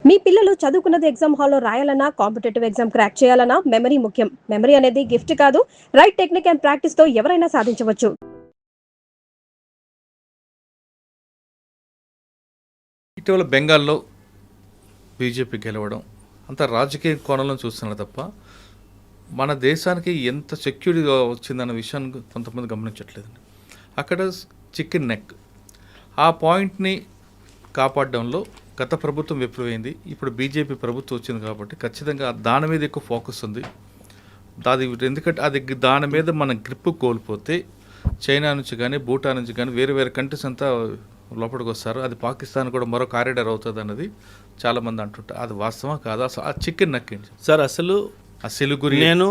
మీ పిల్లలు చదువుకున్నది ఎగ్జామ్ హాల్లో రాయాలన్నా కాంపిటేటివ్ ఎగ్జామ్ క్రాక్ చేయాలన్నా మెమరీ ముఖ్యం. మెమరీ అనేది గిఫ్ట్ కాదు, రైట్ టెక్నిక్ అండ్ ప్రాక్టీస్ తో ఎవరైనా సాధించవచ్చు. ఇటీవల బెంగాల్లో బీజేపీ గెలవడం అంత రాజకీయ కోణంలో చూస్తున్నారు తప్ప మన దేశానికి ఎంత సెక్యూరిటీగా వచ్చిందన్న విషయాన్ని కొంతమంది గమనించట్లేదండి. అక్కడ చికెన్ నెక్ ఆ పాయింట్ని కాపాడడంలో గత ప్రభుత్వం విఫలమైంది. ఇప్పుడు బీజేపీ ప్రభుత్వం వచ్చింది కాబట్టి ఖచ్చితంగా దాని మీద ఎక్కువ ఫోకస్ ఉంది. ఎందుకంటే దాని మీద మన గ్రిప్ కోల్పోతే చైనా నుంచి కానీ భూటాన్ నుంచి కానీ వేరే వేరే కంట్రీస్ అంతా లోపలికి వస్తారు. అది పాకిస్తాన్ కూడా మరో కారిడార్ అవుతుంది అన్నది చాలామంది అంటుంటారు. అది వాస్తవం కాదు. అసలు ఆ చికెన్ నెక్ ఏంటి సార్? అసలు ఆ సిలిగురి నేను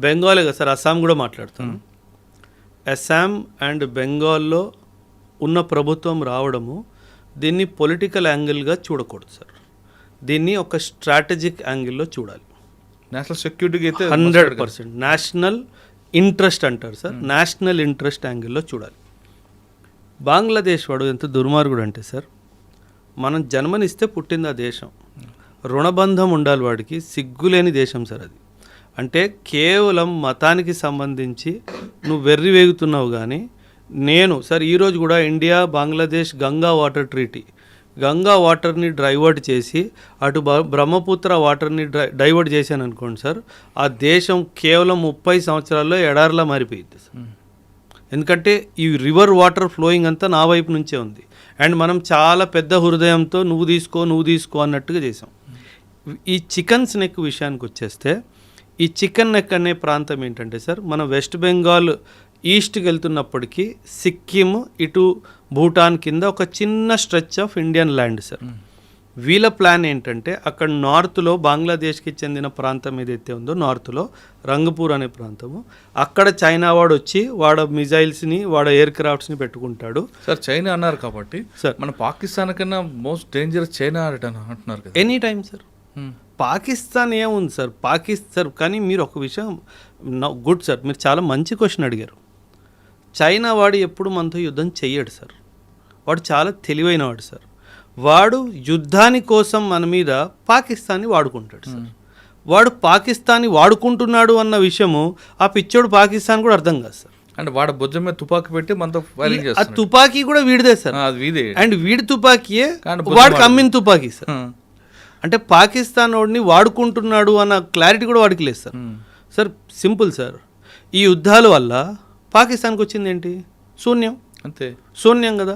బెంగాలే కదా సార్, అస్సాం కూడా మాట్లాడుతాను. అస్సాం అండ్ బెంగాల్లో ఉన్న ప్రభుత్వం రావడము దీన్ని పొలిటికల్ యాంగిల్గా చూడకూడదు సార్. దీన్ని ఒక స్ట్రాటజిక్ యాంగిల్లో చూడాలి. నేషనల్ సెక్యూరిటీకి అయితే 100% నేషనల్ ఇంట్రెస్ట్ అంటారు సార్. నేషనల్ ఇంట్రెస్ట్ యాంగిల్లో చూడాలి. బంగ్లాదేశ్ వాడు ఎంత దుర్మార్గుడు అంటే సార్, మనం జన్మనిస్తే పుట్టింది ఆ దేశం, రుణబంధం ఉండాలి వాడికి, సిగ్గులేని దేశం సార్ అది. అంటే కేవలం మతానికి సంబంధించి నువ్వు వెర్రి వేగుతున్నావు. కానీ నేను సార్ ఈరోజు కూడా India Bangladesh Ganga water treaty, Ganga వాటర్ని డైవర్ట్ చేసి అటు బ్రహ్మపుత్ర వాటర్ని డైవర్ట్ చేశాను అనుకోండి సార్, ఆ దేశం కేవలం 30 సంవత్సరాల్లో ఎడారిలా మారిపోయింది సార్. ఎందుకంటే ఈ రివర్ వాటర్ ఫ్లోయింగ్ అంతా నా వైపు నుంచే ఉంది. అండ్ మనం చాలా పెద్ద హృదయంతో నువ్వు తీసుకో అన్నట్టుగా చేసాం. ఈ చికెన్ నెక్ విషయానికి వచ్చేస్తే, ఈ చికెన్ నెక్ అనే ప్రాంతం ఏంటంటే సార్, మన వెస్ట్ బెంగాల్ ఈస్ట్కి వెళ్తున్నప్పటికీ సిక్కిం ఇటు భూటాన్ కింద ఒక చిన్న stretch of Indian land sir. వీళ్ళ ప్లాన్ ఏంటంటే అక్కడ నార్త్లో బంగ్లాదేశ్కి చెందిన ప్రాంతం ఏదైతే ఉందో నార్త్లో రంగపూర్ అనే ప్రాంతము, అక్కడ చైనా వాడు వచ్చి వాడు మిజైల్స్ని వాడు ఎయిర్ క్రాఫ్ట్స్ని పెట్టుకుంటాడు సార్. చైనా అన్నారు కాబట్టి సార్, మన పాకిస్తాన్ కన్నా మోస్ట్ డేంజరస్ చైనా అంటున్నారు కదా. Any time sir. పాకిస్తాన్ ఏముంది సార్, పాకిస్తాన్. కానీ మీరు ఒక విషయం గుడ్ సార్, మీరు చాలా మంచి క్వశ్చన్ అడిగారు. చైనా వాడు ఎప్పుడు మనతో యుద్ధం చెయ్యడు సార్. వాడు చాలా తెలివైన వాడు సార్. వాడు యుద్ధాని కోసం మన మీద పాకిస్తాన్ని వాడుకుంటాడు సార్. వాడు పాకిస్తాన్ని వాడుకుంటున్నాడు అన్న విషయము ఆ పిచ్చోడు పాకిస్తాన్ కూడా అర్థం కాదు సార్. అంటే వాడు భుజం మీద తుపాకీ పెట్టి మనతో ఫైరింగ్ చేస్తాడు. ఆ తుపాకీ కూడా వీడిదే సార్. వీడే. అండ్ వీడి తుపాకీయే వాడికి అమ్మిన తుపాకీ సార్. అంటే పాకిస్తాన్ వాడిని వాడుకుంటున్నాడు అన్న క్లారిటీ కూడా వాడికి లేదు సార్. సార్ సింపుల్ సార్, ఈ యుద్ధాల వల్ల పాకిస్తాన్కి వచ్చింది ఏంటి? శూన్యం. అంతే, శూన్యం కదా.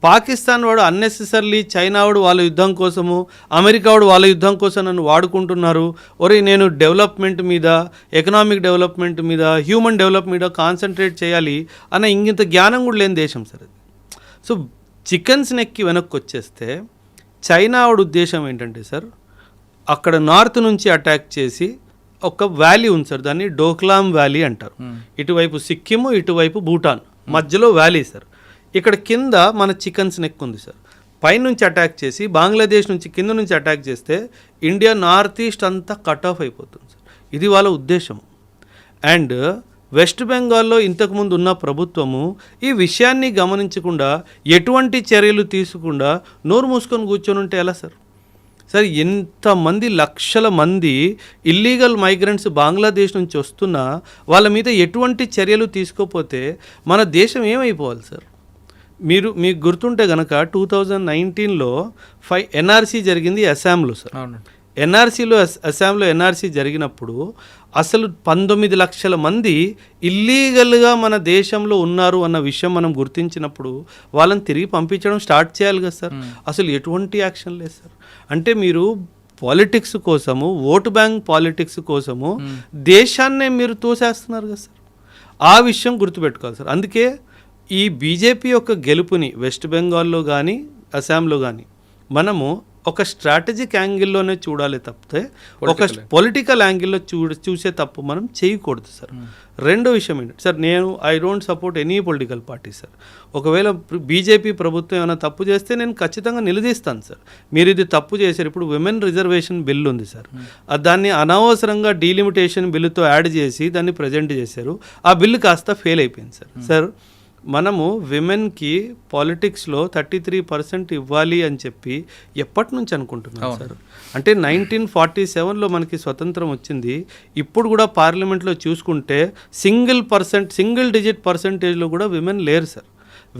పాకిస్తాన్ వాడు అన్నెసెసర్లీ చైనా వాడు వాళ్ళ యుద్ధం కోసము, అమెరికా వాడు వాళ్ళ యుద్ధం కోసం నన్ను వాడుకుంటున్నారు. నేను డెవలప్మెంట్ మీద, ఎకనామిక్ డెవలప్మెంట్ మీద, హ్యూమన్ డెవలప్మెంట్ మీద కాన్సన్ట్రేట్ చేయాలి అన్న ఇంత జ్ఞానం కూడా లేని దేశం సార్ అది. సో చికెన్స్ నెక్కి వెనక్కి వచ్చేస్తే చైనా వాడు ఉద్దేశం ఏంటంటే సార్, అక్కడ నార్త్ నుంచి అటాక్ చేసి ఒక వ్యాలీ ఉంది సార్, దాన్ని డోక్లాం వ్యాలీ అంటారు. ఇటువైపు సిక్కిం, ఇటువైపు భూటాన్, మధ్యలో వ్యాలీ సార్. ఇక్కడ కింద మన చికెన్స్ నెక్ ఉంది సార్. పైనుంచి అటాక్ చేసి బంగ్లాదేశ్ నుంచి కింద నుంచి అటాక్ చేస్తే ఇండియా నార్త్ ఈస్ట్ అంతా కట్ ఆఫ్ అయిపోతుంది సార్. ఇది వాళ్ళ ఉద్దేశం. అండ్ వెస్ట్ బెంగాల్లో ఇంతకుముందు ఉన్న ప్రభుత్వము ఈ విషయాన్ని గమనించకుండా, ఎటువంటి చర్యలు తీసుకుండా నోరు మూసుకొని కూర్చొని ఉంటే ఎలా సార్? సార్ ఎంతమంది లక్షల మంది ఇల్లీగల్ మైగ్రెంట్స్ బంగ్లాదేశ్ నుంచి వస్తున్నా వాళ్ళ మీద ఎటువంటి చర్యలు తీసుకోకపోతే మన దేశం ఏమైపోవాలి సార్? మీకు గుర్తుంటే కనుక 2019లో 5 ఎన్ఆర్సీ జరిగింది అస్సాంలో సార్. అస్సాంలో ఎన్ఆర్సీ జరిగినప్పుడు అసలు 19 లక్షల మంది ఇల్లీగల్గా మన దేశంలో ఉన్నారు అన్న విషయం మనం గుర్తించినప్పుడు వాళ్ళని తిరిగి పంపించడం స్టార్ట్ చేయాలి కదా సార్. అసలు ఎటువంటి యాక్షన్ లేదు సార్. అంటే మీరు పాలిటిక్స్ కోసము, ఓటు బ్యాంక్ పాలిటిక్స్ కోసము దేశాన్నే మీరు తోసేస్తున్నారు కదా సార్. ఆ విషయం గుర్తుపెట్టుకోవాలి సార్. అందుకే ఈ బీజేపీ యొక్క గెలుపుని వెస్ట్ బెంగాల్లో కానీ అస్సాంలో కానీ మనము ఒక స్ట్రాటజిక్ యాంగిల్లోనే చూడాలి తప్పితే ఒక పొలిటికల్ యాంగిల్లో చూసే తప్పు మనం చేయకూడదు సార్. రెండో విషయం ఏంటంటే sir, I don't support any political party sir. ఒకవేళ బీజేపీ ప్రభుత్వం ఏమైనా తప్పు చేస్తే నేను ఖచ్చితంగా నిలదీస్తాను సార్. మీరు ఇది తప్పు చేశారు. ఇప్పుడు విమెన్ రిజర్వేషన్ బిల్ ఉంది సార్, దాన్ని అనవసరంగా డీలిమిటేషన్ బిల్లుతో యాడ్ చేసి దాన్ని ప్రజెంట్ చేశారు. ఆ బిల్లు కాస్త ఫెయిల్ అయిపోయింది సార్. మనము విమెన్కి పాలిటిక్స్లో 33% ఇవ్వాలి అని చెప్పి ఎప్పటి నుంచి అనుకుంటున్నాం సార్? అంటే 1947లో మనకి స్వతంత్రం వచ్చింది. ఇప్పుడు కూడా పార్లమెంట్లో చూసుకుంటే సింగిల్ డిజిట్ పర్సంటేజ్లో కూడా విమెన్ లేరు సార్.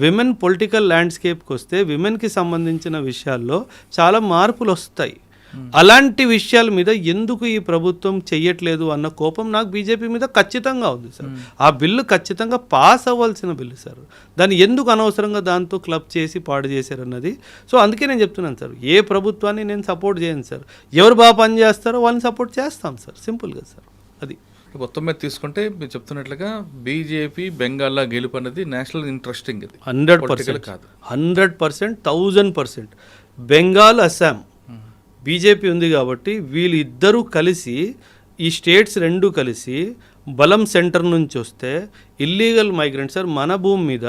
విమెన్ పొలిటికల్ ల్యాండ్స్కేప్కి వస్తే విమెన్కి సంబంధించిన విషయాల్లో చాలా మార్పులు వస్తాయి. అలాంటి విషయాల మీద ఎందుకు ఈ ప్రభుత్వం చెయ్యట్లేదు అన్న కోపం నాకు బీజేపీ మీద ఖచ్చితంగా ఉంది సార్. ఆ బిల్లు ఖచ్చితంగా పాస్ అవ్వాల్సిన బిల్లు సార్. దాన్ని ఎందుకు అనవసరంగా దాంతో క్లబ్ చేసి పాడు చేశారన్నది. సో అందుకే నేను చెప్తున్నాను సార్, ఏ ప్రభుత్వాన్ని నేను సపోర్ట్ చేయను సార్. ఎవరు బాగా పని చేస్తారో వాళ్ళని సపోర్ట్ చేస్తాం సార్, సింపుల్గా సార్. అది మొత్తం మీద తీసుకుంటే మీరు చెప్తున్నట్లుగా బీజేపీ బెంగాల్లో గెలుపు అనేది నేషనల్ ఇంట్రెస్టింగ్, ఇది 100% కాదు. 100%, 1000%. బెంగాల్, అస్సాం బీజేపీ ఉంది కాబట్టి వీళ్ళిద్దరూ కలిసి, ఈ స్టేట్స్ రెండు కలిసి బలం సెంటర్ నుంచి వస్తే ఇల్లీగల్ మైగ్రెంట్ సార్ మన భూమి మీద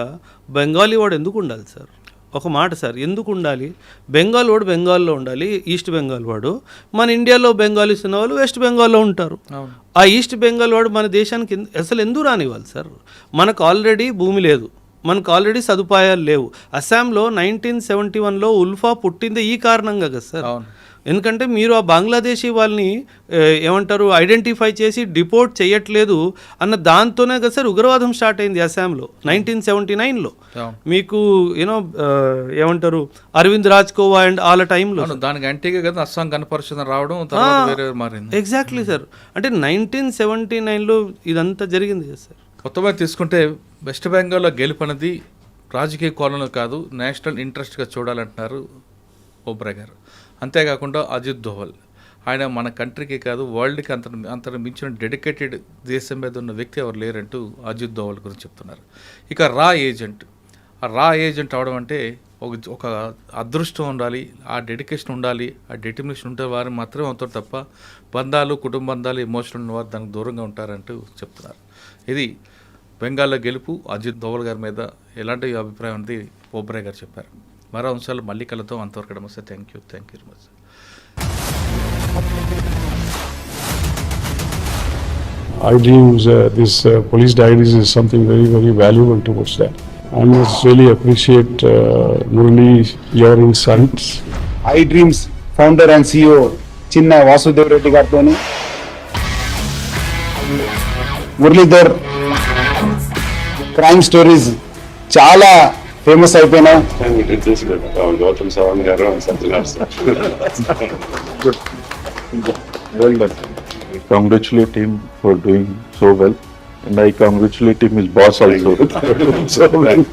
బెంగాలీ వాడు ఎందుకు ఉండాలి సార్? ఒక మాట సార్, ఎందుకు ఉండాలి? బెంగాల్ వాడు బెంగాల్లో ఉండాలి, ఈస్ట్ బెంగాల్ వాడు. మన ఇండియాలో బెంగాలీస్ ఉన్న వాళ్ళు వెస్ట్ బెంగాల్లో ఉంటారు. ఆ ఈస్ట్ బెంగాల్ వాడు మన దేశానికి అసలు ఎందుకు రానివ్వాలి సార్? మనకు ఆల్రెడీ భూమి లేదు, మనకు ఆల్రెడీ సదుపాయాలు లేవు. అస్సాంలో 1971లో ఉల్ఫా పుట్టింది ఈ కారణంగా కదా సార్. ఎందుకంటే మీరు ఆ బంగ్లాదేశీ వాళ్ళని ఏమంటారు ఐడెంటిఫై చేసి డిపోర్ట్ చేయట్లేదు అన్న దాంతోనే కదా సార్ ఉగ్రవాదం స్టార్ట్ అయింది అస్సాంలో 1979లో. మీకు ఏమంటారు అరవింద్ రాజ్కోవా అండ్ వాళ్ళ టైంలో దానికి యాంటీగా కదా అస్సాం గణపరిషద్ రావడం మారింది. Exactly sir. అంటే 1979లో ఇదంతా జరిగింది కదా సార్. కొత్తగా తీసుకుంటే వెస్ట్ బెంగాల్లో గెలుపు అనేది రాజకీయ కోణంలో కాదు, నేషనల్ ఇంట్రెస్ట్గా చూడాలంటున్నారు ఓబ్రాయ్ గారు. అంతేకాకుండా అజిత్ దోవల్, ఆయన మన కంట్రీకి కాదు వరల్డ్కి అంత మించిన డెడికేటెడ్ దేశం మీద ఉన్న వ్యక్తి ఎవరు లేరంటూ అజిత్ దోవల్ గురించి చెప్తున్నారు. ఇక రా ఏజెంట్ అవడం అంటే ఒక అదృష్టం ఉండాలి, ఆ డెడికేషన్ ఉండాలి, ఆ డెటర్మినేషన్ ఉంటే వారు మాత్రమే అవుతారు తప్ప బంధాలు కుటుంబ బంధాలు ఎమోషనల్ ఉన్నవారు దానికి దూరంగా ఉంటారంటూ చెప్తున్నారు. ఇది బెంగాల్లో గెలుపు అజిత్ దోవల్ గారి మీద ఎలాంటి అభిప్రాయం అనేది ఓబ్రాయ్ గారు చెప్పారు. మరో అంశాలు మళ్ళీ కలుద్దాం. అంతవరకు నమస్తే. Thank you very much. iDreams, this police diaries is something very, very valuable towards that. I must really appreciate Murali, your insights. iDreams founder and CEO Chinna Vasudev Reddy గారితోని మురళీధర్ క్రైమ్ స్టోరీస్ చాలా ఫేమస్ అయిపోయినాయి. Gautam Savan garu and Satyanar sir. Well done. I congratulate him for doing so well, and I congratulate him his boss also. So well.